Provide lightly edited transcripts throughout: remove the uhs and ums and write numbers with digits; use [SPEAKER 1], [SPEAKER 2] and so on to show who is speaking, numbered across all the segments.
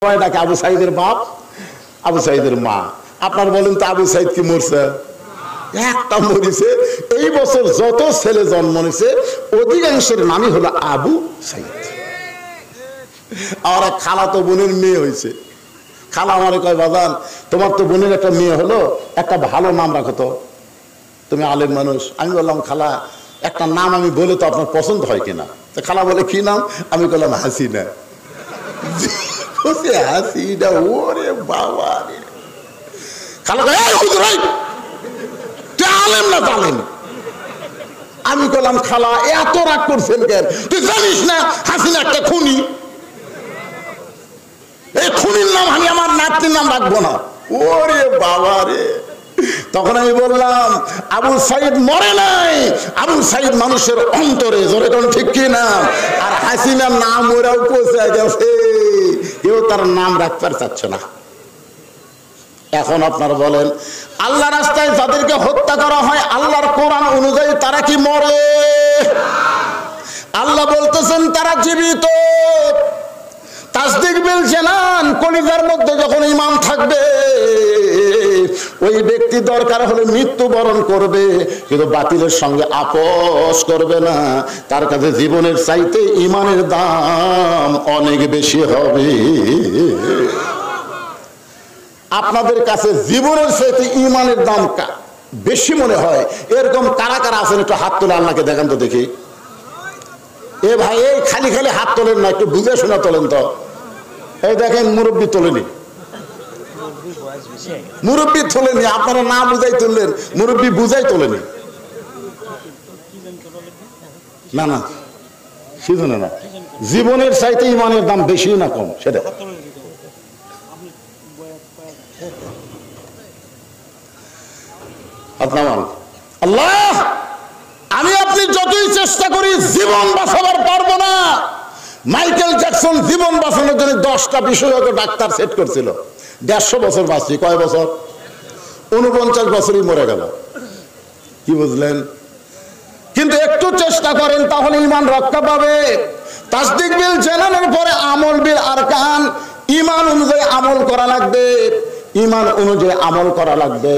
[SPEAKER 1] ডাকে আবু সাইদের বাপ, আবু সাইদের মা। আপনার বলেন তো আবু সাইদ কি মরছে? একটা মরিছে। এই বছর যত ছেলে জন্ম নিছে অধিকাংশের নামই হলো আবু সাইদ। আর খালা তো বোনের মেয়ে হয়েছে। খালা আমারে কয়, বাজান তোমার তো বোনের একটা মেয়ে হলো, একটা ভালো নাম রাখো তো, তুমি আলেম মানুষ। আমি বললাম, খালা একটা নাম আমি বলে তো আপনার পছন্দ হয় কিনা? তো খালা বলে, কি নাম? আমি বললাম, হাসিনা। হাসিনা, ওরে বাবা রে। খালা কয়, এই হুজুর তুই আলেম না জানেন? আমি বললাম, খালা এত রাগ করছেন কেন? তুই জানিস না হাসিনা একটা খুনি? এই খুনির নাম আমি আমার নাতনির নাম রাখবো না। ওরে বাবা রে। তখন আমি বললাম, আবু সাইদ মরে নাই, আবু সাইদ মানুষের অন্তরে, জোরে কোন ঠিক কি না? আর হাসিনার নাম ওরাও পৌঁছে গেছে, কেউ তার নাম রাখতে চাচ্ছে না। এখন আপনারা বলেন, আল্লাহ রাস্তায় যাদেরকে হত্যা করা হয় আল্লাহর কোরআন অনুযায়ী তারা কি মরে? আল্লাহ বলতেছেন তারা জীবিত। তাসদিক বিল জানান, কলিজার মধ্যে যখন ঈমান থাকবে ওই ব্যক্তি দরকার হলে মৃত্যুবরণ করবে, কিন্তু বাতিলের সঙ্গে আপোষ করবে না। তার কাছে জীবনের চাইতে ঈমানের দাম অনেক বেশি হবে। আপনাদের কাছে জীবনের চাইতে ঈমানের দাম বেশি মনে হয়, এরকম কারা কারা আছেন? একটু হাত তোলে, আল্লাহকে দেখান তো দেখি। এ ভাই, এই খালি খালি হাত তোলেন না, একটু বুঝে শোনা তোলেন তো। এই দেখেন, মুরব্বী তোলেনি, মুরব্বী তোলেনি। আপনারা না বুঝাই তুললেন, মুরব্বী বুঝাই তোলেনি। না না, সেজন্য না, জীবনের চাইতে ঈমানের দাম বেশি না কম সেটা। আল্লাহ, আমি আপনি যতই চেষ্টা করি জীবন বাঁচাবার পারবো না। মাইকেল জ্যাকসন জীবন বাঁচানোর জন্য 10টা বিশেষজ্ঞ ডাক্তার সেট করছিল। 150 বছর বাঁচছি। কয় বছর? 49 বছরই মরে গেল। কি বুঝলেন? কিন্তু একটু চেষ্টা করেন তাহলে ঈমান রক্ষা পাবে। তাসদিক বিল জানানোর পরে আমল বিল আরকান, ঈমান অনুযায়ী আমল করা লাগবে, ঈমান অনুযায়ী আমল করা লাগবে।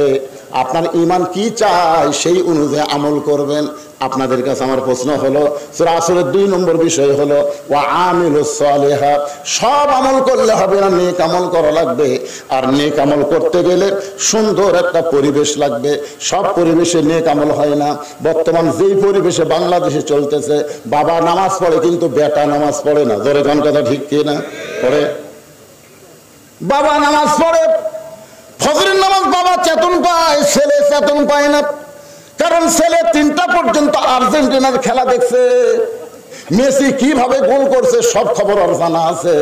[SPEAKER 1] আপনার ঈমান কি চাই সেই অনুযায়ী আমল করবেন। আপনাদের কাছে আমার প্রশ্ন হলো, সূরা আসরের 2 নম্বর বিষয় হলো ওয়া আমিলুস সালিহাত। সব আমল করলে হবে না, নেক আমল করা লাগবে। আর নেক আমল করতে গেলে সুন্দর একটা পরিবেশ লাগবে। সব পরিবেশে নেক আমল হয় না। বর্তমান যেই পরিবেশে বাংলাদেশে চলতেছে, বাবা নামাজ পড়ে কিন্তু বেটা নামাজ পড়ে না। জোরে কোন কথা ঠিক কি না? পড়ে, বাবা নামাজ পড়ে, ফজরের নামাজ বাবা চেতন পায়, ছেলে চেতন পায় না। কারণ ছেলে 3টা পর্যন্ত আর্জেন্টিনার খেলা দেখছে, মেসি কিভাবে গোল করছে সব খবর ওর জানা আছে।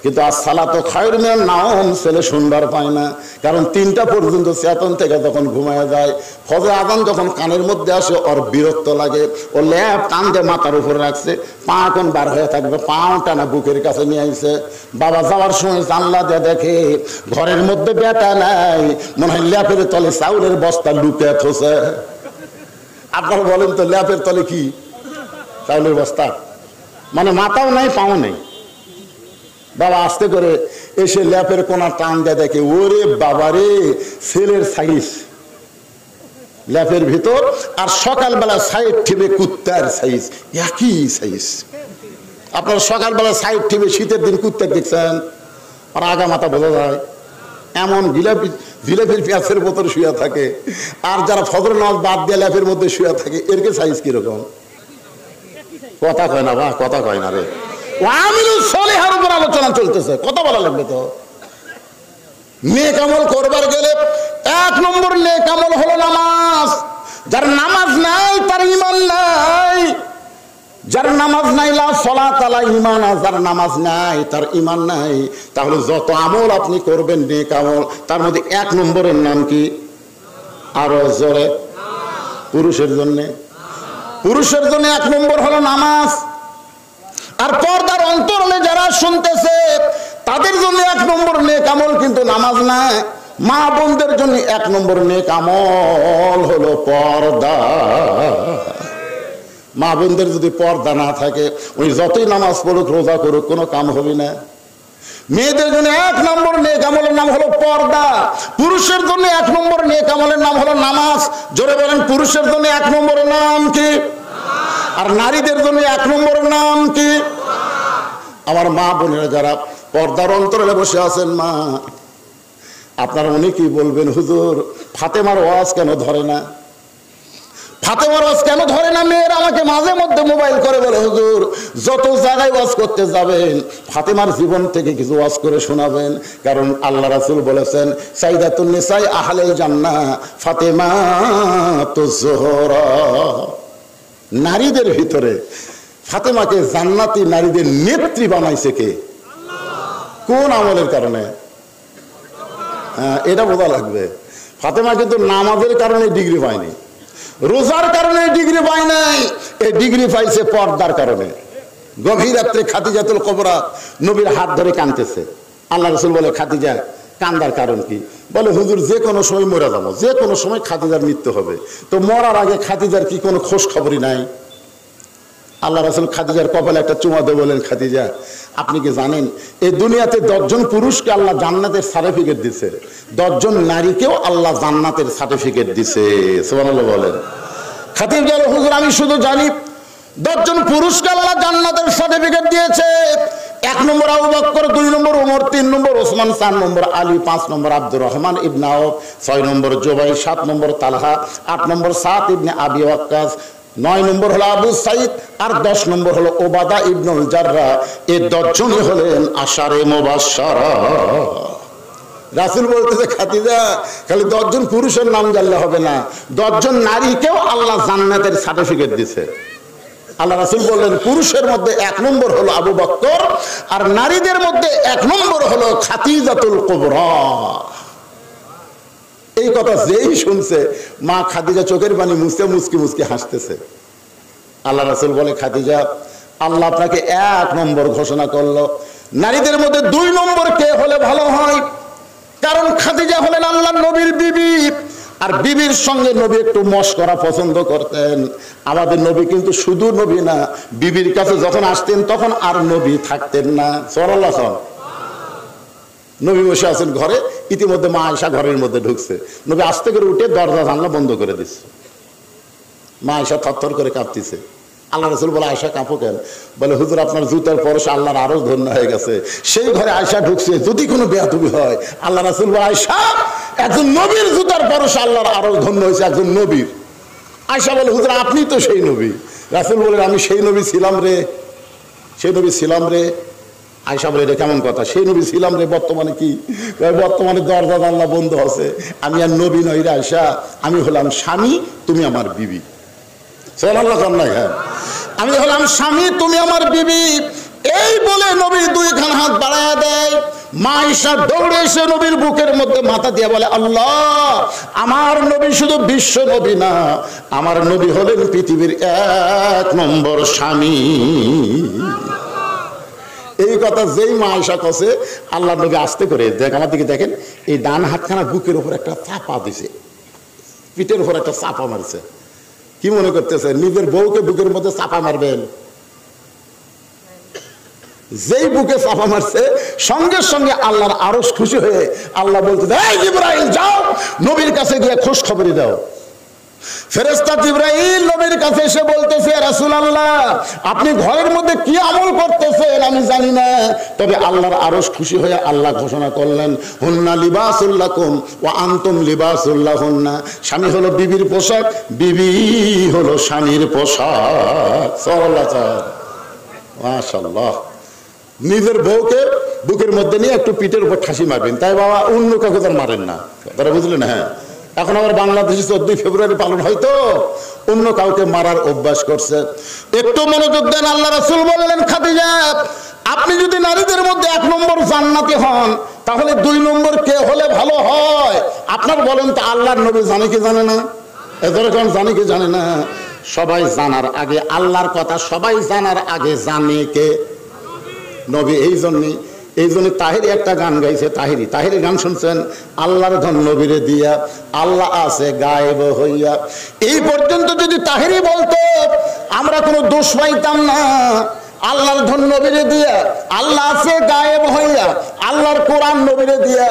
[SPEAKER 1] কিন্তু আসসালাতু খায়রুম মিনান নাওম ছেলে শুনবার পায় না। কারণ 3টা পর্যন্ত চেতন থেকে যখন ঘুমায় যায়, ফজর আজান যখন কানের মধ্যে আসে ওর বিরক্ত লাগে। ও ল্যাপ টান দিয়ে মাথার উপরে রাখছে, পা কোন বার হয়ে থাকবে, পাও টানা বুকের কাছে নিয়ে আইছে। বাবা যাওয়ার সময় জানলা দিয়ে দেখে ঘরের মধ্যে বেটা নাই, মনে হয় ল্যাপের তলে চাউলের বস্তা লুকিয়ে থছে। আপনারা বলেন তো, ল্যাপের তলে কি? চাউলের বস্তা। মানে মাথাও নাই, পাও নেই। বাবা আস্তে করে এসে ল্যাপের কোনা টান দিয়ে দেখে, ওরে বাবারে, ছেলের সাইজ ল্যাপের ভিতর, আর সকালবেলা সাইড ঠিবে কুত্তার সাইজ, একই সাইজ। আপনারা সকালবেলা সাইড ঠিবে শীতের দিন কুত্তার দেখছেন? আর আগা মাথা বোঝা যায়। এমন জিলাপির পেঁয়াজের বোতল শুয়ে থাকে। আর যারা ফজর নামাজ বাদ দিয়ে ল্যাপের মধ্যে শুয়ে থাকে, এরকে সাইজ কিরকম? কথা কয় না, বা কথা কয় না রে। আমিলুস সালিহার উপর আলোচনা চলতেছে, কথা বলা লাগবে তো। নেক আমল করবার গেলে 1 নম্বর নেক আমল হলো নামাজ। যার নামাজ নাই তার ঈমান নাই। যার নামাজ নাই, লা সালাতা লা ঈমান, যার নামাজ নাই তার ঈমান নাই। তাহলে যত আমল আপনি করবেন নেক আমল, তার মধ্যে 1 নম্বরের নাম কি? আরো জোরে। পুরুষের জন্য 1 নম্বর হলো নামাজ। আর পর্দার অন্তরালে যারা শুনতেছে তাদের জন্য 1 নম্বর নেক আমল কিন্তু নামাজ না। মা বোনদের জন্য 1 নম্বর নেক আমল হলো পর্দা। মা বোনদের যদি পর্দা না থাকে, ওই যতই নামাজ পড়ুক রোজা করুক কোনো কাম হবে না। মেয়েদের জন্য 1 নম্বর নেক আমলের নাম হলো পর্দা। পুরুষের জন্য 1 নম্বর নেক আমলের নাম হলো নামাজ। জোরে বলেন, পুরুষের জন্য 1 নম্বরের নাম কি? আর নারীদের জন্য 1 নম্বরের নাম কি? আমার মা বোনেরা যারা পর্দার অন্তরালে বসে আছেন, মা আপনারা অনেকেই বলবেন, হুজুর ফাতেমার ওয়াজ কেন ধরে না? ফাতেমার ওয়াজ কেন ধরে না? মেয়েরা আমাকে মাঝে মধ্যে মোবাইল করে বলে, হুজুর যত জায়গায় ওয়াজ করতে যাবেন ফাতেমার জীবন থেকে কিছু ওয়াজ করে শোনাবেন, কারণ আল্লাহ রাসূল বলেছেন সাইয়্যিদাতুন নিসাই আহলিল জান্নাহ ফাতেমাতুজ জোহরা। নারীদের ভিতরে ফাতেমাকে জান্নাতি নারীদের নেত্রী বানাইছে কে? কোন আমলের কারণে? এটা বোঝা লাগবে। ফাতেমা কিন্তু নামাজের কারণে ডিগ্রি পায়নি, রোজার কারণে ডিগ্রি পায় নাই, এই ডিগ্রি পাইছে পর্দার কারণে। গভীর রাত্রে খাদিজাতুল কুবরা নবীর হাত ধরে কাঁদতেছে। আল্লাহ রাসূল বলে, খাদিজা কান্দার কারণ কি? বলে, হুজুর যে কোনো সময় মরে যাবো, যে কোনো সময় খাদিজার মৃত্যু হবে, তো মরার আগে খাদিজার কি কোনো খোঁজ খবরই নাই? আল্লাহ রাসূল খাদিজার কপালে একটা চুমা দিয়ে বলেন, খাদিজা আপনি কি জানেন এই দুনিয়াতে 10 জন পুরুষকে আল্লাহ জান্নাতের সার্টিফিকেট দিছে, 10 জন নারীকেও আল্লাহ জান্নাতের সার্টিফিকেট দিছে। সুবহানাল্লাহ বলেন। খাদিজা বলে, হুজুর আমি শুধু জানি 10 জন পুরুষকে আল্লাহ জান্নাতের সার্টিফিকেট দিয়েছে। 1 নম্বর আবু বকর, 2 নম্বর ওমর, 3 নম্বর ওসমান, 4 নম্বর আলী, 5 নম্বর আব্দুর রহমান ইবনে আওফ, 6 নম্বর জুবাই, 7 নম্বর তালহা, 8 নম্বর সাদ ইবনে আবি ওয়াক্কাস, 9 নম্বর হলো আবু সাইদ, আর 10 নম্বর হলো ওবাদা ইবনুল জাররা। এই 10 জনই হলেন আশারে মুবাশশারা। রাসূল বলতেছে, খাদিজা খালি 10 জন পুরুষের নাম জানলে হবে না, 10 জন নারীকেও আল্লাহ জান্নাতের সার্টিফিকেট দিয়েছে। আল্লাহ রাসূল বললেন, পুরুষের মধ্যে 1 নম্বর হলো আবু বকর, আর নারীদের মধ্যে 1 নম্বর হলো খাদিজাতুল কুবরা। এই কথা যেই শুনছে মা খাদিজা চোখের পানি মুছতে মুচকি মুচকি হাসতেছে। আল্লাহ রাসূল বলে, খাদিজা আল্লাহ আপনাকে 1 নম্বর ঘোষণা করলো, নারীদের মধ্যে 2 নম্বর কে হলে ভালো হয়? কারণ খাদিজা হলেন আল্লাহর নবীর বিবি, আর বিবির সঙ্গে নবী একটু মশকরা পছন্দ করতেন। আমাদের নবী কিন্তু শুধু নবী না, বিবির কাছে যখন আসতেন তখন আর নবী থাকতেন না। সাল্লাল্লাহু আলাইহি ওয়াসাল্লাম নবী বসে আছেন ঘরে, ইতিমধ্যে মা আয়েশা ঘরের মধ্যে ঢুকছে। নবী আস্তে করে উঠে দরজা জানলা বন্ধ করে দিচ্ছে। মা আয়েশা থরথর করে কাঁপতেছে। আল্লাহ রাসূল বলে, আয়েশা কাঁপো কেন? বলে, হুজুর আপনার জুতার পরশে আল্লাহর আরো ধন্য হয়ে গেছে। সেই ঘরে আয়েশা ঢুকছে, যদি কোনো বেয়াদবি হয় আল্লাহ রাসূল বলে, আয়েশা একজন নবীর জুতার পরশে আল্লাহর আরো ধন্য হয়েছে, একজন নবীর। আয়েশা বলে, হুজুর আপনি তো সেই নবী। রাসূল বলেন, আমি সেই নবী ছিলাম রে, সেই নবী ছিলাম রে। আয়েশা বলে, এটা কেমন কথা? সেই নবী ছিলাম রে, বর্তমানে কি? বর্তমানে দরজা জানলা বন্ধ আছে, আমি আর নবী নই রে আয়েশা, আমি হলাম স্বামী, তুমি আমার বিবি। সাল্লাল্লাহু আলাইহি ওয়াসাল্লাম, আমি হলাম স্বামী, তুমি আমার বিবি। এই বলে নবী 2 খান হাত বাড়ায় দেয়। মা আয়েশা দৌড়ে এসে নবীর বুকের মধ্যে মাথা দিয়ে বলে, আল্লাহ আমার নবী শুধু বিশ্ব নবী না, আমার নবী হলেন পৃথিবীর 1 নম্বর স্বামী। এই কথা যেই মা আয়েশা কছে, আল্লাহ নবী আস্তে করে দেখ, আমার দিকে দেখেন, এই ডান হাতখানা বুকের উপর একটা চাপা দিছে, পিঠের উপর একটা চাপা মারছে। কি মনে করতেছে নিজের বউকে বুকের মধ্যে চাপা মারবেন? যেই বুকে চাপা মারছে সঙ্গে সঙ্গে আল্লাহর আরশ খুশি হয়ে আল্লাহ বলতেছে, এই জিবরাইল যাও নবীর কাছে গিয়ে খোঁজ খবরই দাও। ফেরেশতা জিবরাইল নবীর কাছে এসে বলতেছে, রাসূলুল্লাহ আপনি ঘরের মধ্যে কি আমল করতেছেন আমি জানি না, তবে আল্লাহর আরশ খুশি হয়ে আল্লাহ ঘোষণা করলেন, হুন্না লিবাসুল লাকুম ওয়া আনতুম লিবাসুল লাহুন্না। স্বামী হলো বিবির পোশাক, বিবি হলো স্বামীর পোশাক। সাল্লাল্লাহু আলাইহি ওয়াসাল্লাম, মাশাআল্লাহ। নিজের বউকে বুকের মধ্যে নিয়ে একটু পিঠের উপর ঠাসি মারবেন, তাই বাবা অন্য কাউকে তার মারেন না, তারা বুঝলেন? হ্যাঁ, এখন আবার বাংলাদেশে 14 ফেব্রুয়ারি পালন হয়তো অন্য কাউকে মারার অভ্যাস করছে। একটু মনোযোগ দেন। আল্লাহ রাসূল বললেন, খাদিজা আপনি যদি নারীদের মধ্যে 1 নম্বর জান্নাতি হন, তাহলে 2 নম্বর কে হলে ভালো হয়? আপনার বলেন তো, আল্লাহর নবী জানে কি জানে না? এরকম জানে কি জানে না? সবাই জানার আগে আল্লাহর কথা সবাই জানার আগে জানে কে? নবী। এই জন্য তাহিরি একটা গান গাইছে, তাহিরি গান শুনছেন? আল্লাহর ধন নবীরে দিয়া, আল্লাহ আছে গায়েব হইয়া। এই পর্যন্ত যদি তাহিরি বলতো আমরা কোনো দোষ পাইতাম না। আল্লাহর ধন নবীরে দিয়া, আল্লাহ আছে গায়েব হইয়া, আল্লাহর কোরআন নবীরে দিয়া,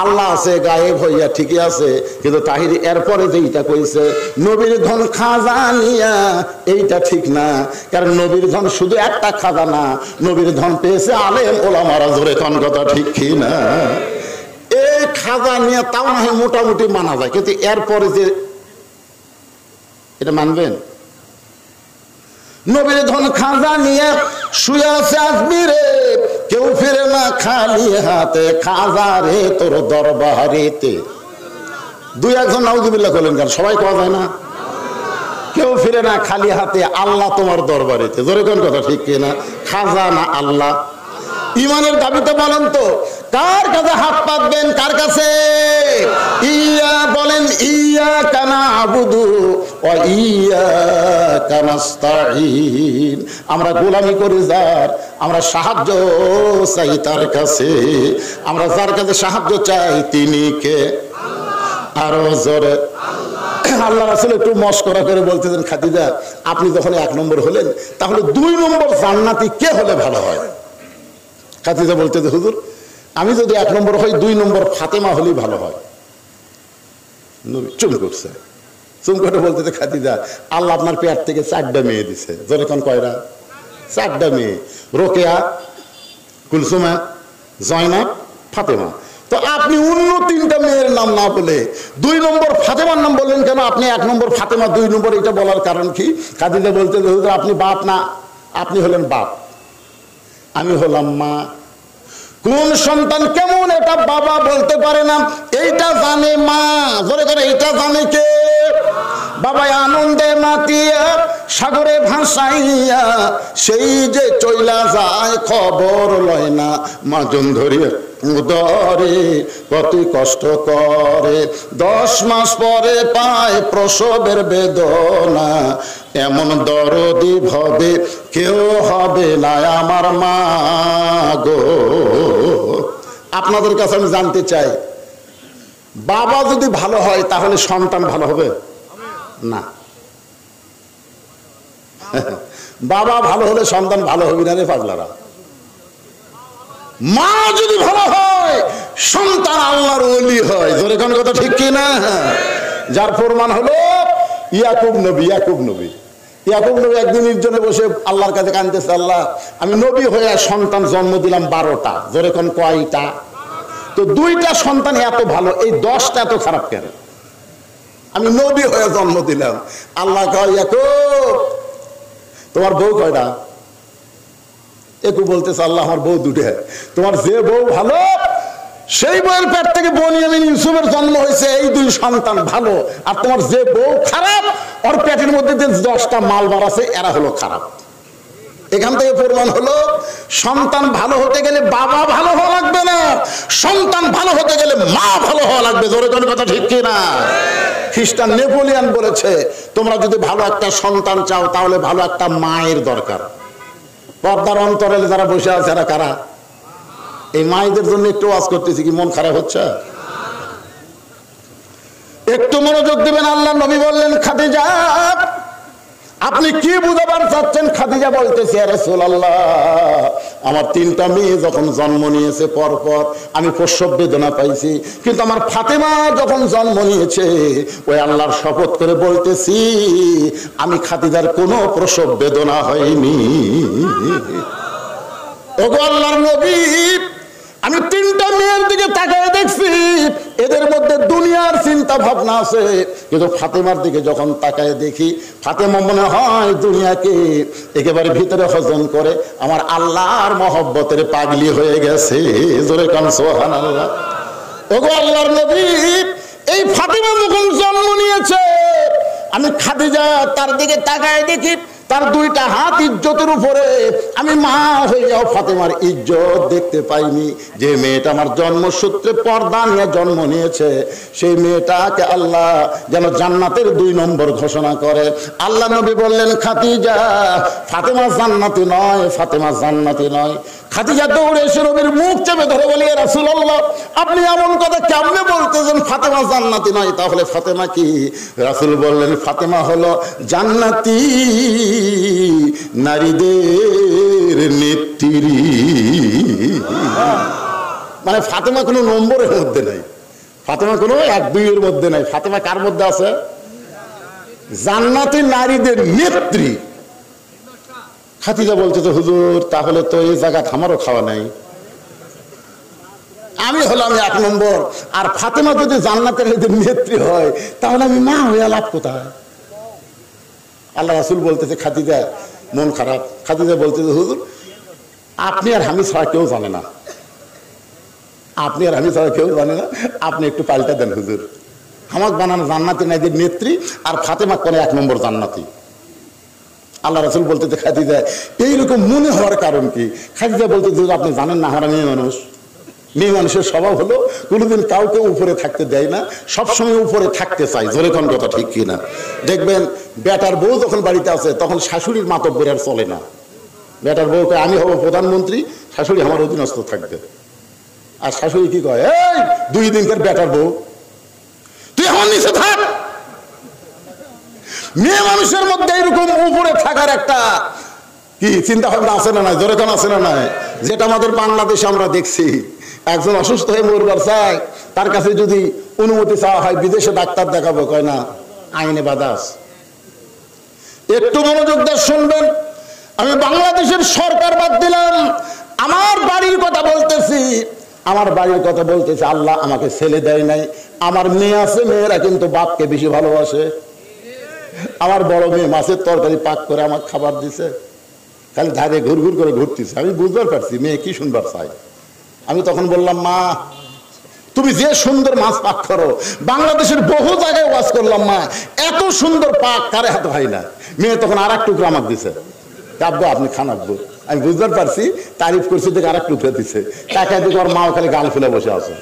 [SPEAKER 1] আল্লাহ আছে গায়েব হইয়া, ঠিকই আছে। কিন্তু তাহির এরপরে যেইটা কইছে নবীর ধন খাজানিয়া, এইটা ঠিক না। কারণ নবীর ধন শুধু একটা খাজানা, নবীর ধন পেয়েছে আলেম ওলামারা, জোরে কোন কথা ঠিক কি না? এই খাজানিয়া তাও না হয় মোটামুটি মানা যায়, কিন্তু এরপরে যে এটা মানবেন? নবীর ধন খাজা নিয়ে শুয়ে আছে আজমিরে, কেউ ফিরে না খালি হাতে, খাজা রে তোর দরবারেতে। দুই একজন নাউজুবিল্লাহ করলেন, কেন সবাই পাওয়া যায় না? কেউ ফিরে না খালি হাতে, আল্লাহ তোমার দরবারেতে। জোরে কোন কথা ঠিক কিনা? খাজা না আল্লাহ? ইমানের দাবিতে বলেন তো, কার কাছে হাত পাতবেন? কার কাছে? ইয়া বলেন, ইয়া কানা আবুদু ও ইয়া কানাস্তাইন। আমরা গোলামি করি যার, আমরা সাহায্য চাই তার কাছে। আমরা যার কাছে সাহায্য চাই তিনি কে? আরো জোরে আল্লাহ রাসূল একটু মশকরা করে বলতেছেন, খাদিজা আপনি যখন 1 নম্বর হলেন, তাহলে 2 নম্বর জান্নাতি কে হলে ভালো হয়? খাদিজা বলতেছে, হুজুর আমি যদি 1 নম্বর হই, 2 নম্বর ফাতেমা হলেই ভালো হয়। নবী চুপ করছে, চুপ করে বলতেছে, খাদিজা আল্লাহ আপনার পেট থেকে 4টা মেয়ে দিছে। যখন কয়রা? 4টা মেয়ে, রোকেয়া, কুলসুমা, জয়নাব, ফাতেমা। তো আপনি অন্য 3টা মেয়ের নাম না বলে 2 নম্বর ফাতেমার নাম বললেন কেন? আপনি 1 নম্বর ফাতেমা, 2 নম্বর, এটা বলার কারণ কি? খাদিজা বলতে, হুজুর আপনি বাপ না, আপনি হলেন বাপ, আমি হলাম মা। কোন সন্তান কেমন এটা বাবা বলতে পারে না, এইটা জানে মা। জোরে করে, এইটা জানে কে? বাবা আনন্দে মাতিয়া সাগরে ভাসাইয়া, সেই যে চইলা যায় খবর লয় না, মাজন ধরিয়া উদরে কত কষ্ট করে, 10 মাস পরে পায় প্রসবের বেদনা, এমন দরদি ভবে কেউ হবে না আমার মা গো। আপনাদের কাছে আমি জানতে চাই, বাবা যদি ভালো হয় তাহলে সন্তান ভালো হবে না? বাবা ভালো হলে সন্তান ভালো হবে না রে পাগলারা। মা যদি ভালো হয় সন্তান আল্লাহর ওলি হয়। জোরে কোন কথা ঠিক কি না? যার প্রমাণ হলো ইয়াকুব নবী। ইয়াকুব নবী একদিন নির্জনে বসে আল্লাহর কাছে কাঁদতেছে, আল্লাহ আমি নবী হয়ে সন্তান জন্ম দিলাম 12টা। জোরে কোন কয়টা? তো 2টা সন্তান এত ভালো, এই 10টা এত খারাপ কেন? আমি নবী হয়ে জন্ম দিলাম। আল্লাহ কয়, ইয়াকুব তোমার বউ কয়টা? ইয়াকুব বলতেছে, আল্লাহ আমার বউ 2টা। তোমার যে বউ ভালো সেই বউয়ের পেট থেকে বনিয়ামিন ইউসুফের জন্ম হয়েছে, এই 2 সন্তান ভালো। আর তোমার যে বউ খারাপ, ওর পেটের মধ্যে যে 10টা মালবার আছে, এরা হলো খারাপ। এখান থেকে প্রমাণ হলো সন্তান ভালো হতে গেলে বাবা ভালো হওয়া লাগবে না, সন্তান ভালো হতে গেলে মা ভালো হওয়া লাগবে। জোরে কোন কথা ঠিক কি না? খ্রিস্টান নেপোলিয়ান বলেছে, তোমরা যদি ভালো একটা সন্তান চাও তাহলে ভালো একটা মায়ের দরকার। পর্দার অন্তরালে যারা বসে আছে এরা কারা? এই মায়েদের জন্য একটু ওয়াজ করতেছি, কি মন খারাপ হচ্ছে? একটু মনোযোগ দিবেন। আল্লাহ নবী বললেন, খাদিজা আপনি কি বুঝাবার চাচ্ছেন? খাদিজা বলতেছে, ইয়া রাসূলুল্লাহ আমার 3টা মেয়ে যখন জন্ম নিয়েছে পরপর আমি প্রসব বেদনা পাইছি, কিন্তু আমার ফাতেমা যখন জন্ম নিয়েছে, ওই আল্লাহর শপথ করে বলতেছি আমি খাদিজার কোনো প্রসব বেদনা হয়নি। ওগো আল্লাহর নবী, আমি 3টা মেয়ের দিকে তাকায় দেখছি, এদের মধ্যে দুনিয়ার চিন্তা ভাবনা আছে, কিন্তু ফাতেমার দিকে যখন তাকায় দেখি, ফাতেমা মনে হয় দুনিয়াকে একেবারে ভিতরে হজম করে আমার আল্লাহর মহব্বতের পাগলি হয়ে গেছে। জোরে কান সুবহানাল্লাহ। ওগো আল্লাহর নবী, এই ফাতেমা যখন জন্ম নিয়েছে, আমি খাদিজা তার দিকে তাকায় দেখি, তার 2টা হাত ইজ্জতের উপরে, আমি মা হয়ে যাও ফাতেমার ইজ্জত দেখতে পাইনি। যে মেয়েটা আমার জন্মসূত্রে পর্দা নিয়ে জন্ম নিয়েছে, সেই মেয়েটাকে আল্লাহ যেন জান্নাতের 2 নম্বর ঘোষণা করে। আল্লাহ নবী বললেন, খাদিজা ফাতেমা জান্নাতি নয়, ফাতেমা জান্নাতি নয়, খাদিজা দৌড়ে এসে নবীর মুখ চেপে ধরে বলে, রাসূলুল্লাহ আপনি এমন কথা কেমনে বলতেছেন ফাতেমা জান্নাতি নয়? তাহলে ফাতেমা কি? রাসূল বললেন, ফাতেমা হলো জান্নাতি নারীদের নেত্রী। মানে ফাতেমা কোনো নম্বরের মধ্যে নাই, ফাতেমা কোনো 1-2 এর মধ্যে নাই। ফাতেমা কার মধ্যে আছে? জান্নাতি নারীদের নেত্রী। খাদিজা বলছে, তো হুজুর তাহলে তো এই জায়গা আমারও খাওয়া নাই, আমি হলাম 1 নম্বর, আর ফাতেমা যদি জান্নাতের নেত্রী হয় তাহলে আমি মা হয়ে লাভ কোথায়? আল্লাহ রাসূল বলতেছে, খাদিজা মন খারাপ। খাদিজা বলতেছে, হুজুর আপনি আর আমি ছাড়া কেউ জানে না, আপনি আর আমি ছাড়া কেউ জানে না, আপনি একটু পাল্টা দেন হুজুর, আমাকে বানানো জান্নাতি নারীদের নেত্রী আর ফাতেমা কোন 1 নম্বর জান্নাতি। আল্লাহ রাসূল বলতেছে, খাদিজা এইরকম মনে হওয়ার কারণ কি? খাদিজা বলতে, আপনি জানেন না আমরা মেয়ে মানুষ, মেয়ে মানুষের স্বভাব হলো কোনোদিন কাউকে উপরে থাকতে দেয় না, সবসময় উপরে থাকতে চাই। জোরে কোন কথা ঠিক কিনা? দেখবেন বেটার বউ যখন বাড়িতে আছে তখন শাশুড়ির মাতব্বর আর চলে না। বেটার বউকে আমি হব প্রধানমন্ত্রী, শাশুড়ি আমার অধীনস্থ থাকবে। আর শাশুড়ি কি কয়, এই 2 দিনকার বেটার বউ তুই আমার নিচে থাক। মেয়ে মানুষের মধ্যে এরকম উপরে থাকার একটা কি চিন্তা ভাবনা আছে না নাই? জোরে কোন আছে না নাই? যেটা আমাদের বাংলাদেশে আমরা দেখছি, একজন অসুস্থ হয়ে মরবার চায়, তার কাছে যদি অনুমতি চাওয়া হয় বিদেশে ডাক্তার দেখাবো, কয় না আইনে বাধা আছে। একটু মনোযোগ দিয়ে শুনবেন, আমি বাংলাদেশের সরকার বাদ দিলাম, আমার বাড়ির কথা বলতেছি, আমার বাড়ির কথা বলতেছি। আল্লাহ আমাকে ছেলে দেয় নাই, আমার মেয়ে আছে, মেয়েরা কিন্তু বাপকে বেশি ভালোবাসে। আমার বড় মেয়ে মাছের তরকারি পাক করে আমার খাবার দিছে, খালি ধারে ঘুরঘুর করে ঘুরতেছে। আমি বুঝবার পারছি মেয়ে কি শুনবার চাই। আমি তখন বললাম, মা তুমি যে সুন্দর মাছ পাক করো, বাংলাদেশের বহু জায়গায় ওয়াজ করলাম, মা এত সুন্দর পাক কারে হাতে হয় না। মেয়ে তখন আর 1 টুকরা আমাকে দিছে, আব্বু আপনি খান আব্বু। আমি বুঝতে পারছি তারিফ করছি, দেখে আর 1 টুকরা দিছে। টাকা দিয়ে আমার মাও খালি গাল ফুলে বসে আছে।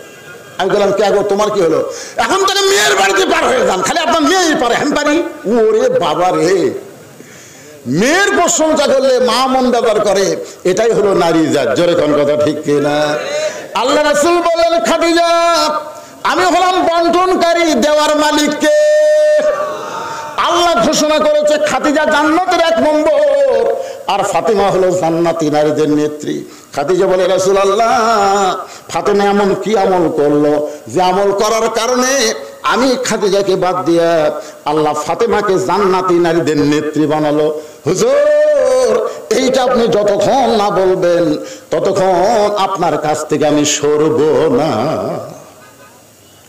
[SPEAKER 1] আমি বললাম, কে গো তোমার কি হলো? এখন তাহলে মেয়ের বাড়িতে পার হয়ে যান, খালি আপনার মেয়েই পারে। আমি পারি? ওরে বাবা রে, মেয়ের প্রশংসা করলে মা মন ব্যবহার করে, এটাই হলো নারী জাত। জোরে কোন কথা ঠিক কিনা? আল্লাহ রাসূল বলেন, খাদিজা আমি হলাম বন্টনকারী, দেওয়ার মালিককে। আল্লাহ ঘোষণা করেছে খাদিজা জান্নাতের 1 নম্বর, আর ফাতেমা হলো জান্নাতি নারীদের নেত্রী। খাদিজা বলে, রাসূলুল্লাহ ফাতেমা এমন কি আমল করলো যে আমল করার কারণে আমি খাদিজাকে বাদ দিয়া আল্লাহ ফাতেমাকে জান্নাতি নারীদের নেত্রী বানালো? হুজুর এইটা আপনি যতক্ষণ না বলবেন ততক্ষণ আপনার কাছ থেকে আমি সরব না।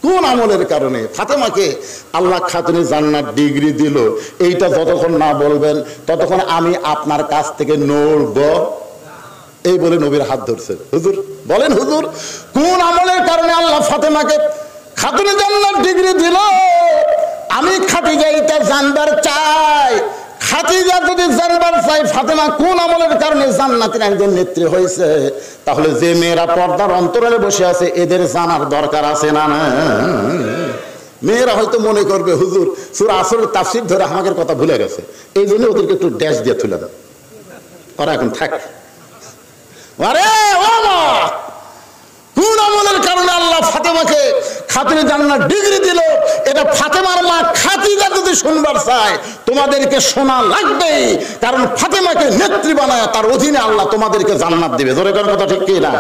[SPEAKER 1] কোন আমলের কারণে ফাতেমাকে আল্লাহ খাতুনে জান্নাত ডিগ্রি দিল, এইটা যতক্ষণ না বলবেন ততক্ষণ আমি আপনার কাছ থেকে নড়ব। এই বলে নবীর হাত ধরছেন। হুজুর বলেন, হুজুর কোন আমলের কারণে আল্লাহ ফাতেমাকে খাতুনে জান্নাত ডিগ্রি দিল? আমি খাদিজা এটা জানবার চাই। খাদিজা যদি জানবার চাই ফাতেমা কোন আমলের কারণে জান্নাতের একজন নেত্রী হয়েছে, তাহলে যে মেয়েরা পর্দার অন্তরালে বসে আছে এদের জানার দরকার আছে না? না, মেয়েরা হয়তো মনে করবে হুজুর সূরা আসরের তাফসীর ধরে আমাদের কথা ভুলে গেছে, এই জন্য ওদেরকে একটু ড্যাশ দিয়ে তুলে দাও, ওরা এখন থাক। আরে ও মা, কোন আমলের কারণে আল্লাহ ফাতেমাকে খাতুনে জান্নাত ডিগ্রি দিল, এটা ফাতেমার মা খাদিজা যদি শুনবার চায় তোমাদেরকে শোনা লাগবেই, কারণ ফাতেমাকে নেত্রী বানায় তার অধীনে আল্লাহ তোমাদেরকে জান্নাত দিবে। জোরে কোন কথা ঠিক কি না?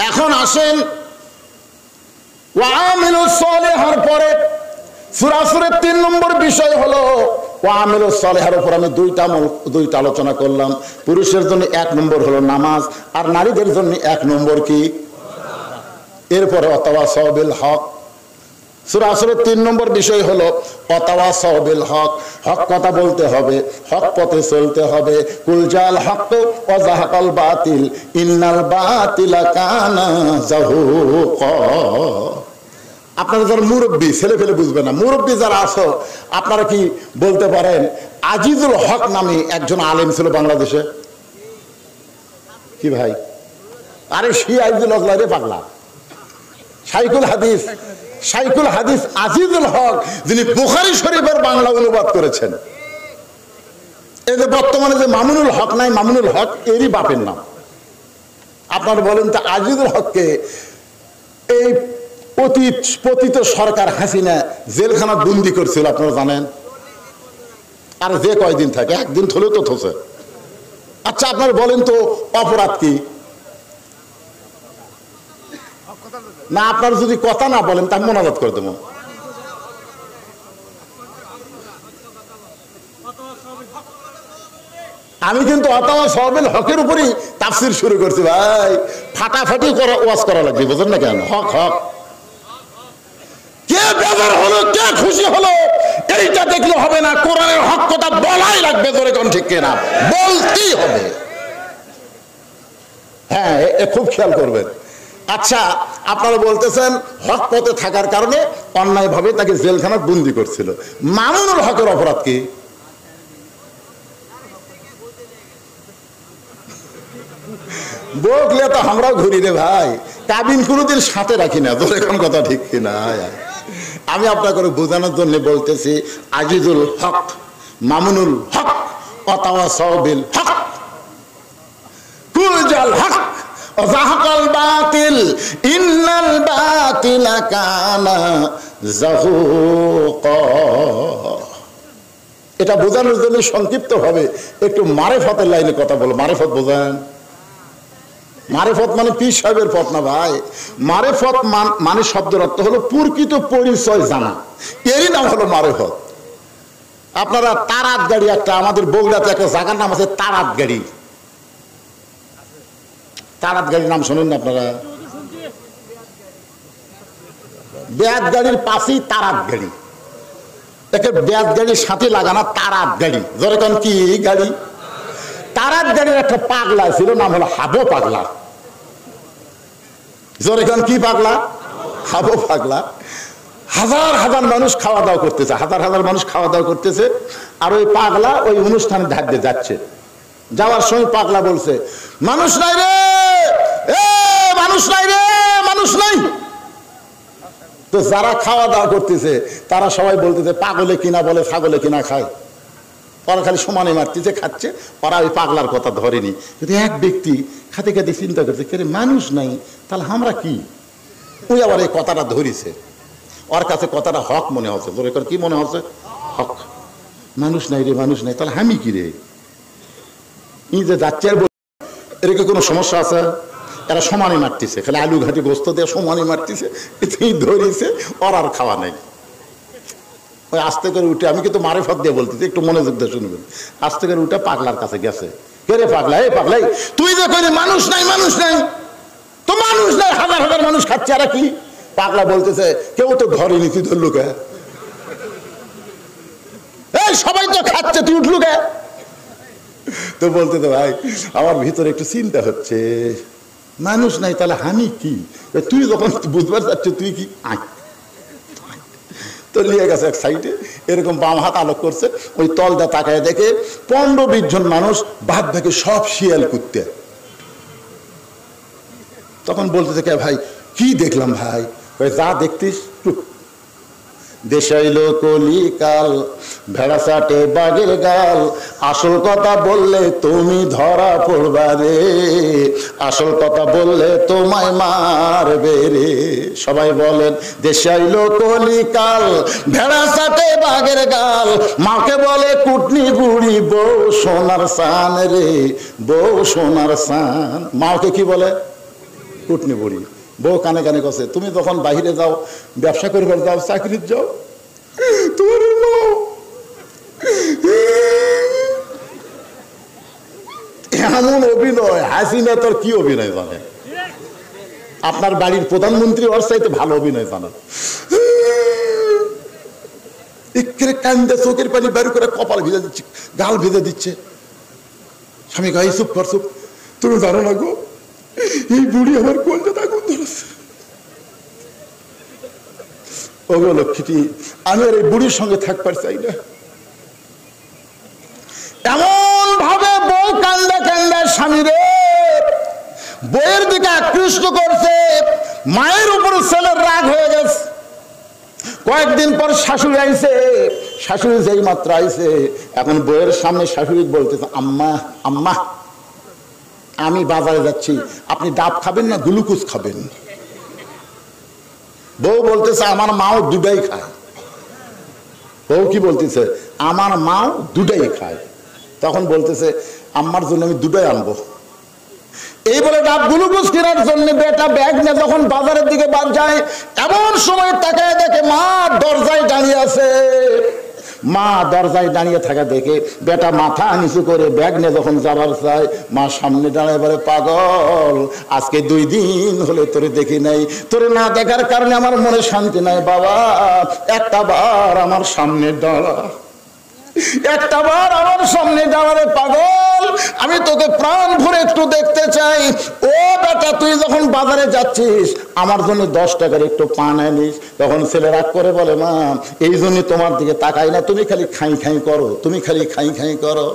[SPEAKER 1] এখন আসেন ওয়া আমিলুস সালিহার পরে সূরা আসরের 3 নম্বর বিষয় হলো ওয়া আমিলুস সালিহার উপর আমি দুইটা আলোচনা করলাম। পুরুষের জন্য 1 নম্বর হলো নামাজ, আর নারীদের জন্য 1 নম্বর কি? এরপরে ওয়াতাওয়াসাউ বিল হক। সূরা আসরের 3 নম্বর বিষয় হলো ওয়াতাওয়াসাউ বিল হক, হক কথা বলতে হবে, হক পথে চলতে হবে। কুল জাল হক ওয়া যাহাকাল বাতিল ইন্নাল বাতিলা কানা যাহুকা। আপনারা যারা মুরব্বী, ছেলে ফেলে বুঝবে না, মুরব্বী যারা আছো আপনারা কি বলতে পারেন আজিজুল হক নামে একজন আলেম ছিল বাংলাদেশে? কি ভাই? আরে সেই আজিজুল হক রে পাগলা, শাইখুল হাদিস আজিজুল হক, যিনি বুখারী শরীফের বাংলা অনুবাদ করেছেন। এই যে বর্তমানে যে মামুনুল হক নাই, মামুনুল হক এরই বাপের নাম। আপনারা বলেন তো আজিজুল হককে এই পতিত সরকার হাসিনা জেলখানা বন্দি করছিল, আপনারা জানেন? আর যে কয়দিন থাকে, একদিন থলেও তো থসে। আচ্ছা আপনারা বলেন তো অপরাধ কি? না আপনারা যদি কথা না বলেন তা মোনাজাত করে দেবো। আমি কিন্তু অতাওয়া সওয়াবিল হকের উপরই তাফসীর শুরু করছি ভাই। ফাটাফাটি ওয়াজ করা লাগবে, বুঝলেন না কেন? হক হক। কে বেজার হলো, কে খুশি হলো এইটা দেখলে হবে না, কোরআনের হক কথা বলাই লাগবে। জোরে কোন ঠিক কিনা? বলতেই হবে। হ্যাঁ খুব খেয়াল করবেন। আচ্ছা আপনারা বলতেছেন হক পথে থাকার কারণে অন্যায়ভাবে তাকে জেলখানা বন্দি করছিল। মামুনুল হকের অপরাধ কি? বকলে তো আমরাও ঘুরি রে ভাই, কাবিন কোনোদিন সাথে রাখি না। তোর এখন কথা ঠিক কিনা? আমি আপনাকে বোঝানোর জন্য বলতেছি, আজিজুল হক, মামুনুল হক, ওয়াতাওয়াসাউ বিল হক, কুলজাল হক ওয়াজাহাকাল বাতিল ইন্নাল বাতিলা কানা যাহুকা। এটা বোঝানোর জন্য সংক্ষিপ্ত ভাবে একটু মারেফতের লাইনে কথা বলো। মারেফত বোঝেন? মারেফত মানে পীর সাহেবের পথ না ভাই। মারেফত মানে শব্দের অর্থ হলো প্রকৃত পরিচয় জানা, এরই নাম হলো মারেফত। আপনারা তারাত গাড়ি, একটা আমাদের বগুড়াতে একটা জায়গার নাম আছে তারাত গাড়ি। তারাত গাড়ির নাম শোনেন না আপনারা? বেয়াত গাড়ির পাশেই তারাত গাড়ি, একে বেয়াত গাড়ির সাথে লাগানো তারাত গাড়ি। যেরকম কি গাড়ি? তারাত গাড়ির একটা পাগলা ছিল, নাম হলো হাবো পাগলা। যেরকম কি পাগলা? হাবো পাগলা। হাজার হাজার মানুষ খাওয়া দাওয়া করতেছে, হাজার হাজার মানুষ খাওয়া দাওয়া করতেছে, আর ওই পাগলা ওই অনুষ্ঠানে ধার দিয়ে যাচ্ছে। যাওয়ার সময় পাগলা বলছে, মানুষ নাই রে, মানুষ নাই রে, মানুষ নাই। তো যারা খাওয়া দাওয়া করতেছে তারা সবাই বলতেছে পাগলে কিনা বলে, ছাগলে কিনা খায়। ওরা খালি সমানে মারতেছে, খাচ্ছে, ওরা ওই পাগলার কথা ধরেনি। কিন্তু এক ব্যক্তি খাতে খাতে চিন্তা করছে, কে মানুষ নাই, তাহলে আমরা কি? ওই আবার এই কথাটা ধরিছে, ওর কাছে কথাটা হক মনে হচ্ছে। তোর কি মনে হচ্ছে? হক। মানুষ নাই রে, মানুষ নাই, তাহলে আমি কি রে? ই যে যাচ্ছে আর এরকম কোনো সমস্যা আছে? এরা সমানে মারতেছে, খালি আলু ঘাটি গোস্ত দিয়ে সমানে মারতেছে, ধরেছে, ওর আর খাওয়া নাই। ওই আস্তে করে উঠে, আমি কিন্তু মারেফত দিয়ে বলতেছি, একটু মনোযোগ দিয়ে শুনবেন। আস্তে করে উঠে পাগলার কাছে গেছে। কে রে পাগলা? এই পাগলাই, তুই যে কইলি মানুষ নাই, মানুষ নাই, তো মানুষ নাই, হাজার হাজার মানুষ খাচ্ছে, আর কি? পাগলা বলতেছে, কেউ তো ধরেনি, তুই ধরলু কে? এই সবাই তো খাচ্ছে, তুই উঠলু কে? তো বলতে তো ভাই আমার ভিতরে একটু চিন্তা হচ্ছে, মানুষ নাই তাহলে আমি কি? তুই যখন বুঝবার চাচ্ছ তুই কি? তো লিয়ে গেছে এক সাইডে, এরকম বাম হাত আলোক করছে, ওই তলদা তাকায় দেখে 15-20 জন মানুষ বাদ বাকি সব শিয়াল কুত্তে। তখন বলতেছে, কে ভাই কি দেখলাম? ভাই যা দেখতিস দেশাইল কলিকাল, ভেড়া চাটে বাঘের গাল, আসল কথা বললে তুমি ধরা পড়বা রে, আসল কথা বললে তোমায় মারবে রে। সবাই বলেন, দেশাইল কলিকাল, ভেড়া চাটে বাঘের গাল, মাকে বলে কুটনি বুড়ি, বউ সোনার সান রে, বউ সোনার সান। মাকে কি বলে? কুটনি বুড়ি। বউ কানে কানে কছে, তুমি যখন বাহিরে যাও, ব্যবসা করবার যাও, চাকরির যাও, তোমার এমন অভিনয়, হাসিনা তোর কি অভিনয় জানে? আপনার বাড়ির প্রধানমন্ত্রী ওর চাইতে ভালো অভিনয় জানে। একেবারে কান্দে চোখের পানি বের করে কপাল ভিজে দিচ্ছে, গাল ভিজে দিচ্ছে। স্বামী গাই চুপ কর, চুপ, তুমি জানো না গো, এই বুড়ি আমার কলকাতা আগুন ধরেছে। ওগো লক্ষ্মীটি, আমি আর এই বুড়ির সঙ্গে থাকবার চাই না। এমন ভাবে বউ কান্দে কান্দে স্বামী রে বইয়ের দিকে আকৃষ্ট করছে, মায়ের উপর ছেলের রাগ হয়ে গেছে। কয়েকদিন পর শাশুড়ি আইছে, শাশুড়ি যেই মাত্র আইছে, এখন বইয়ের সামনে শাশুড়ি বলতেছে, আম্মা আম্মা আমি বাজারে যাচ্ছি, আপনি ডাব খাবেন না গ্লুকোজ খাবেন? বউ বলতেছে আমার মাও দুটাই খায়। বউ কি বলতেছে? আমার মাও দুটাই খায়। তখন বলতেছে আম্মার জন্য আমি দুটাই আনবো। এই বলে ডাব গ্লুকোজ কেনার জন্য বেটা ব্যাগ নিয়ে যখন বাজারের দিকে যায়, এমন সময় তাকায় দেখে মা দরজায় দাঁড়িয়ে আছে। মা দরজায় দাঁড়িয়ে থাকা দেখে বেটা মাথা নিচু করে ব্যাগ নিয়ে যখন যাবার চায়, মা সামনে দাঁড়ায় বলে পাগল, আজকে 2 দিন হলে তোরে দেখি নাই, তোরে না দেখার কারণে আমার মনে শান্তি নাই। বাবা একটা বার আমার সামনে দাঁড়া, একটা বার আমার সামনে দাঁড়ালে পাগল, আমি তোকে প্রাণ ভরে একটু দেখতে চাই। ও বেটা তুই যখন বাজারে যাচ্ছিস আমার জন্য 10 টাকার একটু পান আনিস। তখন ছেলে রাগ করে বলে মা এই জন্য তোমার দিকে তাকাই না, তুমি খালি খাই খাই করো, তুমি খালি খাই খাই করো।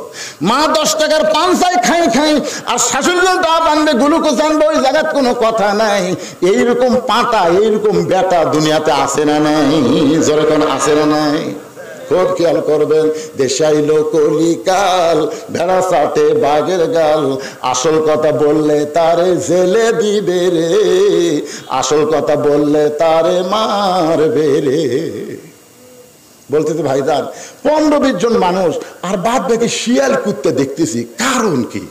[SPEAKER 1] মা 10 টাকার পান চাই খাই খাই, আর শাশুড়ি ডাব আনবে গ্লুকোজ আনবে, ওই জায়গার কোনো কথা নাই। এইরকম পাটা এইরকম বেটা দুনিয়াতে আসে না নাই? যেরকম আসে না নাই? খুব খেয়াল করবেন। দেশাইল কলিকাল ভেড়া চাটে বাঘের গাল, আসল কথা বললে তারে জেলে দিবে রে, আসল কথা বললে তারে মারবে রে। বলতে তো ভাইজান 15-20 জন মানুষ আর বাদ বাকি শিয়াল কুত্তে দেখতেছি, কারণ কি?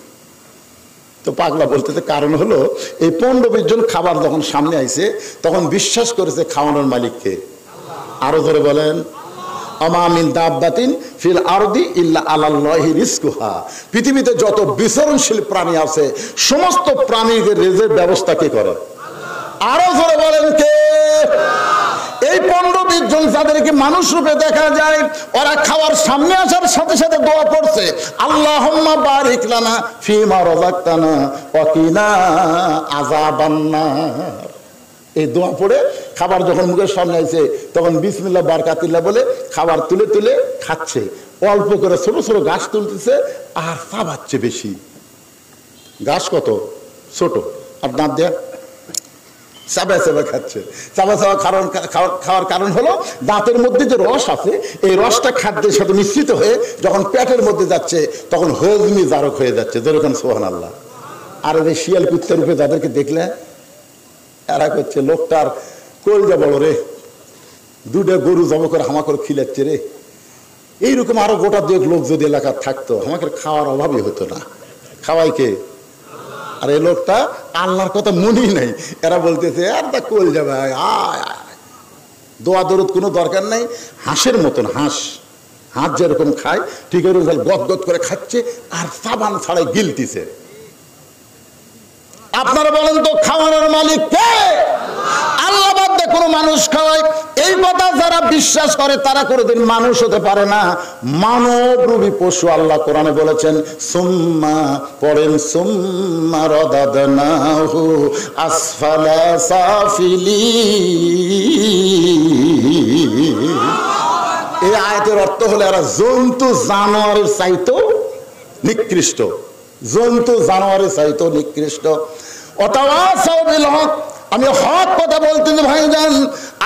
[SPEAKER 1] তো পাগলা বলতেছে কারণ হলো এই 15-20 জন খাবার যখন সামনে আইছে তখন বিশ্বাস করেছে খাওয়ানোর মালিককে। আরো ধরে বলেন আমিন দাব্বাতিন ফিল আরদি ইল্লা আলাল্লাহি রিজকুহা। পৃথিবীতে যত বিচরণশীল প্রাণী আছে সমস্ত প্রাণীর রিজের ব্যবস্থা কে করে? আরো জোরে বলেন কে? এই 15-20 জন যাদেরকে মানুষ রূপে দেখা যায়, ওরা খাওয়ার সামনে আসার সাথে সাথে দোয়া পড়ছে আল্লাহুম্মা বারিক লানা ফিমা রাযাকতানা ওয়া কিনা আযাবান নার। এই দোয়া পড়ে খাবার যখন মুখের সামনে আসে তখন বিসমিল্লাহ বারাকাতুল্লাহ বলে খাবার তুলে তুলে খাচ্ছে। অল্প করে ছোট ছোট গাছ তুলতেছে আর চাবাচ্ছে বেশি। গাছ কত ছোট আর দাঁত দেয়া চাবা চাবা খাচ্ছে। চাবা চাবা খাওয়ার কারণ হলো দাঁতের মধ্যে যে রস আছে এই রসটা খাদ্যের সাথে মিশ্রিত হয়ে যখন পেটের মধ্যে যাচ্ছে তখন হজমি জারক হয়ে যাচ্ছে। যেরকম সুবহানাল্লাহ। আর এই শিয়াল কুত্তার রূপে যাদেরকে দেখলে এরা করছে লোকটার কলজা বড় রে, 2টা গরু জমা করে হামা করে খিলাচ্ছে রে। এইরকম আরো গোটা 2 লোক যদি এলাকার থাকতো আমাকে খাওয়ার অভাবই হতো না। খাওয়াই কে? আর এই লোকটা আল্লাহর কথা মনেই নাই। এরা বলতেছে আর তা কলজা ভাই দোয়া দরুদ কোনো দরকার নাই। হাঁসের মতন হাঁস যেরকম খায় ঠিক এরকম গদ গদ করে খাচ্ছে আর সাবান ছাড়াই গিলতিছে। আপনারা বলেন তো খাওয়ানোর মালিক কে? আল্লাহ বাদ দিয়ে কোনো মানুষ খাওয়ায়? এই কথা যারা বিশ্বাস করে তারা কোনোদিন মানুষ হতে পারে না, মানবরূপী পশু। আল্লাহ কোরআনে বলেছেন সুম্মা পড়েন সুম্মা রাদাদনাহু আসফালা সাফিলিন। এই আয়াতের অর্থ হলো এরা জন্তু জানোয়ারের চাইতেও নিকৃষ্ট, জন্তু জানোয়ারের চাইতেও নিকৃষ্ট। ওয়াতাওয়াসাউ বিল হক। আমি হক কথা বলতেছি ভাইজান।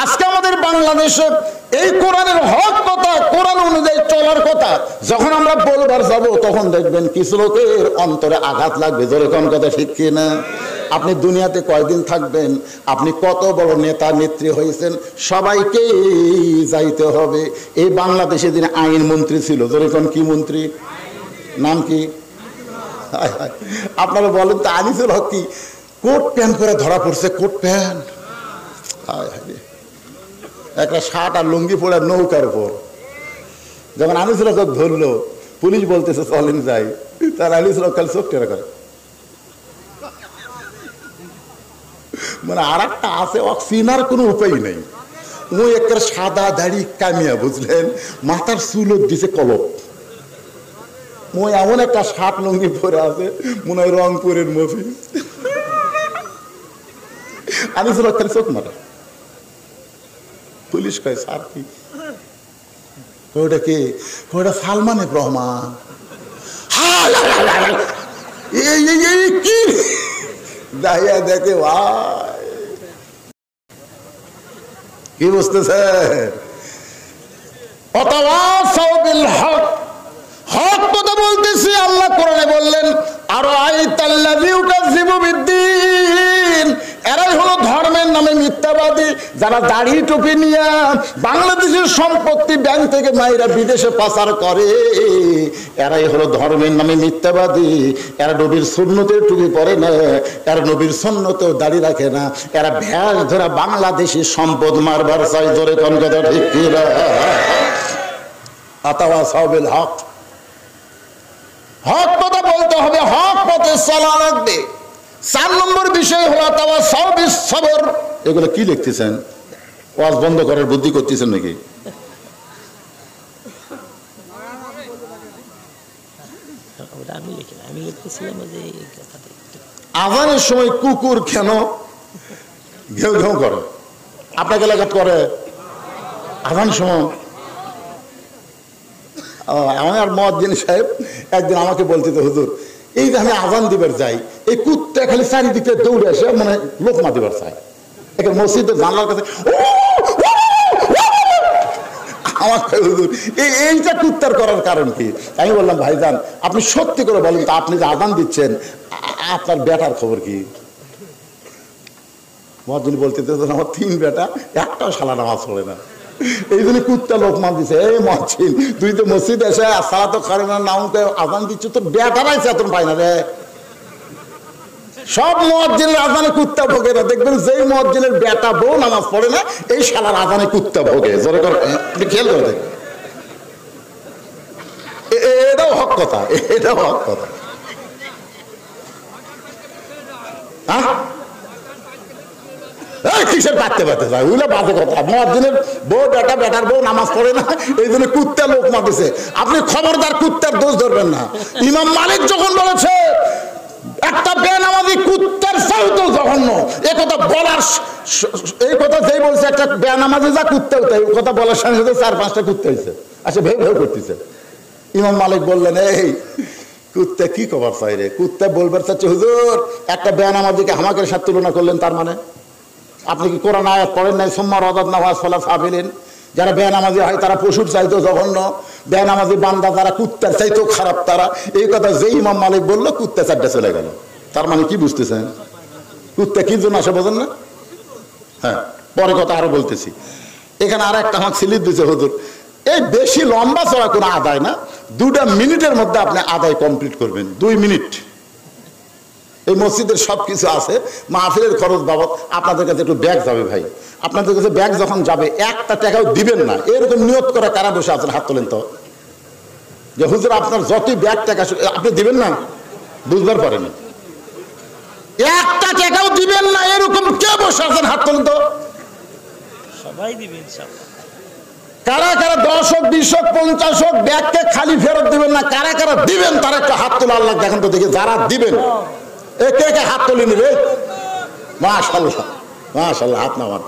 [SPEAKER 1] আজকে আমাদের বাংলাদেশে এই কোরআনের হক কথা, কোরআন অনুযায়ী চলার কথা যখন আমরা বলবার যাব তখন দেখবেন কিছু লোকের অন্তরে আঘাত লাগবে। যেরকম কথা ঠিক কিনা? আপনি দুনিয়াতে কয়দিন থাকবেন? আপনি কত বড় নেতা নেত্রী হয়েছেন, সবাইকেই যাইতে হবে। এই বাংলাদেশে দিনে আইন মন্ত্রী ছিল। যেরকম কি মন্ত্রী? নাম কি? আপনারা বলেন তো আনিসুল হক কি কোট প্যান্ট করে ধরা পড়ছে? কোট প্যান্ট, একটা শার্ট আর লুঙ্গি পরে নৌকার উপর। যখন আনিসুল হক ধরলো পুলিশ বলতেছে চলেন যাই, তার আনিসুল হক খালি চোখ টেরা করে। মানে আর একটা আছে অক্সিনার কোনো উপায় নেই। ওই একটা সাদা দাড়ি কামিয়া, বুঝলেন, মাথার চুল দিছে কলপ। ওই এমন একটা শার্ট লুঙ্গি পরে আছে মনে হয় রংপুরের মফিজ। আনিসুল হক খালি চোখ মারা। পুলিশ কয় স্যার কি ওটা? কে ওটা? সালমান এফ রহমান। কি দাইয়া দেখে ভাই কি বুঝতেছে? ওয়াতাওয়াসাউ বিল হক। হক কথা বলতেছি। আল্লাহ কোরআনে বললেন আর আল্লাযী ইউকাযযিবু বিদ্দীন, এরাই হলো ধর্মের নামে মিথ্যাবাদী। যারা দাড়ি টুপি নিয়ে বাংলাদেশের সম্পত্তি ব্যাংক থেকে মাইরা বিদেশে পাচার করে, এরাই হলো ধর্মের নামে মিথ্যাবাদী। এরা নবীর সুন্নতের টুপি পরে না, এরা নবীর সুন্নতেও দাড়ি রাখে না। এরা ভ্যাস ধরা বাংলাদেশি সম্পদ মারবার চাই। ধরে কোন কথা ঠিক কিনা? আতাওয়াসাউ বিল হক, হক কথা বলতে হবে, হক পথে চলা লাগবে। 4 নম্বর বিষয় হলো আতাওয়াসাউ বিস সবর। এগুলো কি লিখতেছেন? ওয়াজ বন্ধ করার বুদ্ধি করতেছেন নাকি? আজানের সময় কুকুর কেন ঘেউ ঘেউ করে? আপনাকে এলাকাত করে আজান সময়? আমার মুয়াজ্জিন সাহেব একদিন আমাকে বলতে, তো হুজুর, এই যে আমি আজান দিবার যাই, এই কুত্তা খালি চারিদিকে দৌড়ে আসে, মানে লোকমা দিবার চাই। একটা মসজিদের জানলার কাছে আমার হুজুর এইটা কুত্তার করার কারণ কি? আমি বললাম, ভাইজান আপনি সত্যি করে বলেন তো, আপনি যে আজান দিচ্ছেন আপনার বেটার খবর কি? মুয়াজ্জিন বলতে, আমার 3 বেটা, একটাও শালা নামাজ পড়ে না, এই জন্য কুত্তা লোকমান দিছে। এই মুয়াজ্জিন, তুই তো মসজিদ এসে সালাত করে না, নাম আজান দিচ্ছ, তোর বেটারাই চেতন পায় না রে। সব মুয়াজ্জিনের আজানে কুত্তা ভোগে না। দেখবেন যেই মুয়াজ্জিনের বেটা বউ নামাজ পড়ে না, এই শালার আজানে কুত্তা ভোগে। জোরে করে খেয়াল করে দেখ, এটাও হক কথা, এটাও হক কথা। হ্যাঁ, কিসের পারতে পারতে যায়, ওইগুলো বাজে কথা। মুয়াজ্জিনের বউ বেটা, বেটার বউ নামাজ পড়ে না, এই জন্য কুত্তা লোক মারতেছে। আপনি খবরদার কুত্তার দোষ ধরবেন না। ইমাম মালিক যখন বলেছে একটা বেনামাজি কুত্তার চাইতো জঘন্য, এই কথা বলার, এই কথা যেই বলছে একটা বেনামাজি যা কুত্তা হইতে, এই কথা বলার সঙ্গে সাথে 4-5টা কুত্তা হয়েছে, আচ্ছা ভেউ ভেউ করতেছে। ইমাম মালিক বললেন, এই কুত্তা কি খবর চাই রে? কুত্তা বলবার চাচ্ছে, হুজুর একটা বেনামাজিকে হামাকের সাথে তুলনা করলেন, তার মানে আপনি কি কোরআন আয়াত পড়েন নাই? সুম্মা রাদাদনাহু আসফালা সাফিলিন, যারা বেনামাজি হয় তারা পশুর চাইতো জঘন্য, বেনামাজি বান্দা যারা কুত্তার চাইতো খারাপ তারা। এই কথা যেই ইমাম মালিক বললো, কুত্তা 4টা চলে গেল। তার মানে কি বুঝতেছেন? কুত্তা কি জন্য আসে বোঝেন না? হ্যাঁ, পরে কথা আরো বলতেছি। এখানে আর একটা আমাকে স্লিপ দিচ্ছে, হুজুর এই বেশি লম্বা চড়া কোনো আদায় না, 2টা মিনিটের মধ্যে আপনি আদায় কমপ্লিট করবেন। 2 মিনিট। এই মসজিদের সবকিছু আছে, মাহফিলের খরচ বাবদ আপনাদের কাছে একটু ব্যাগ যাবে। ভাই আপনাদের কাছে ব্যাগ যখন যাবে 1টা টাকাও দিবেন না, এরকম নিয়ত করে কারা বসে আছেন? হাত তোলেন তো, যে হুজুর আপনার যতই ব্যাগ টাকা আপনি দিবেন না, বুঝবার পারেন 1টা টাকাও দিবেন না, এরকম কে বসে আছেন? হাত তোলেন তো। সবাই দিবেন। কারা কারা 10 হোক 20 হোক 50 হোক ব্যাগকে খালি ফেরত দিবেন না, কারা কারা দিবেন তারা একটা হাত তোলা। আল্লাহ দেখেন তো দেখি যারা দিবেন, কে কে হাত তুলে নিবে? মাশাআল্লাহ মাশাআল্লাহ, হাত নামান।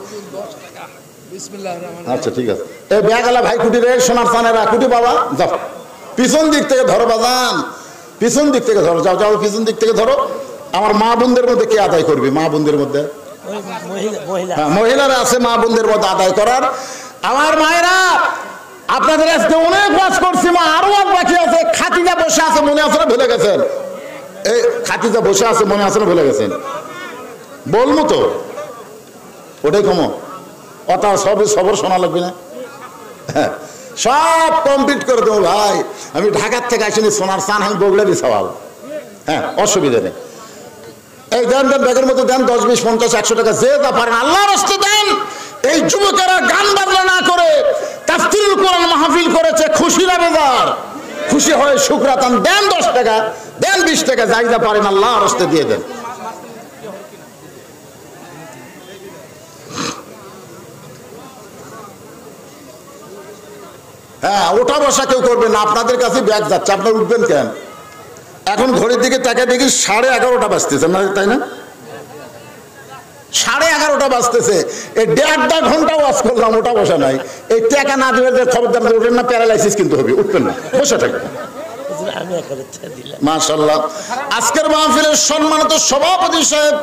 [SPEAKER 1] আচ্ছা ঠিক আছে। এই ব্যাগওয়ালা ভাই কুটি রে, সোনার চানেরা কুটি বাবা, যাও পিছন দিক থেকে ধরো বাজান, পিছন দিক থেকে ধরো, যাও যাও পিছন দিক থেকে ধরো। আমার মা বোনদের মধ্যে কে আদায় করবে? মা বোনদের মধ্যে মহিলারা আছে, মা বোনদের মধ্যে আদায় করার। আমার মায়েরা, আপনাদের আজকে অনেক ওয়াজ করছি, মা আরো ওয়াজ বাকি আছে। খাতিজা বসে আছে, মনে আছে না ভুলে গেছেন? এই খাতিজা বসে আছে, মনে আছে না ভুলে গেছেন? বলবো তো, ওটাই কমো, অত সবে সবর শোনা লাগবে না। হ্যাঁ, সব কমপ্লিট করে দেবো ভাই। আমি ঢাকার থেকে আসিনি, সোনার চান আমি বগলেরই সওয়াল। হ্যাঁ, অসুবিধা নেই। এই দেন দেন, ব্যাগের মধ্যে দেন, 10, 20, 50, 100 টাকা যে যা পারেন আল্লাহর রাস্তায় দেন। এই যুবকেরা গান বাজনা না করে তাফসীরুল কোরআন মাহফিল করেছে, খুশির আবেদন, খুশি হয়ে শুকরাতান দেন। 10 টাকা দেন, 20 টাকা, যাই যা পারেন আল্লাহর রাস্তায় দিয়ে দেন। হ্যাঁ, ওঠা বসা কেউ করবেন না, আপনাদের কাছে ব্যাগ যাচ্ছে, আপনার উঠবেন কেন? এখন ঘড়ির দিকে তাকে দেখি 11:30 বাজতেছে না, তাই না? 11:30 বাজতেছে। এই 1.5 ঘন্টা ওয়াজ করলাম, ওটা বসা নাই। এই টাকা না দিলে খবরদার উঠবেন না, প্যারালাইসিস কিন্তু হবে, উঠবেন না, বসে থাকবেন। মাশাআল্লাহ, আজকের মাহফিলের সম্মানিত সভাপতি সাহেব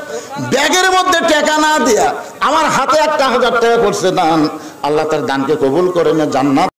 [SPEAKER 1] ব্যাগের মধ্যে টাকা না দিয়া আমার হাতে 1000 টাকা করছে দান। আল্লাহ তার দানকে কবুল করে না, জান্নাত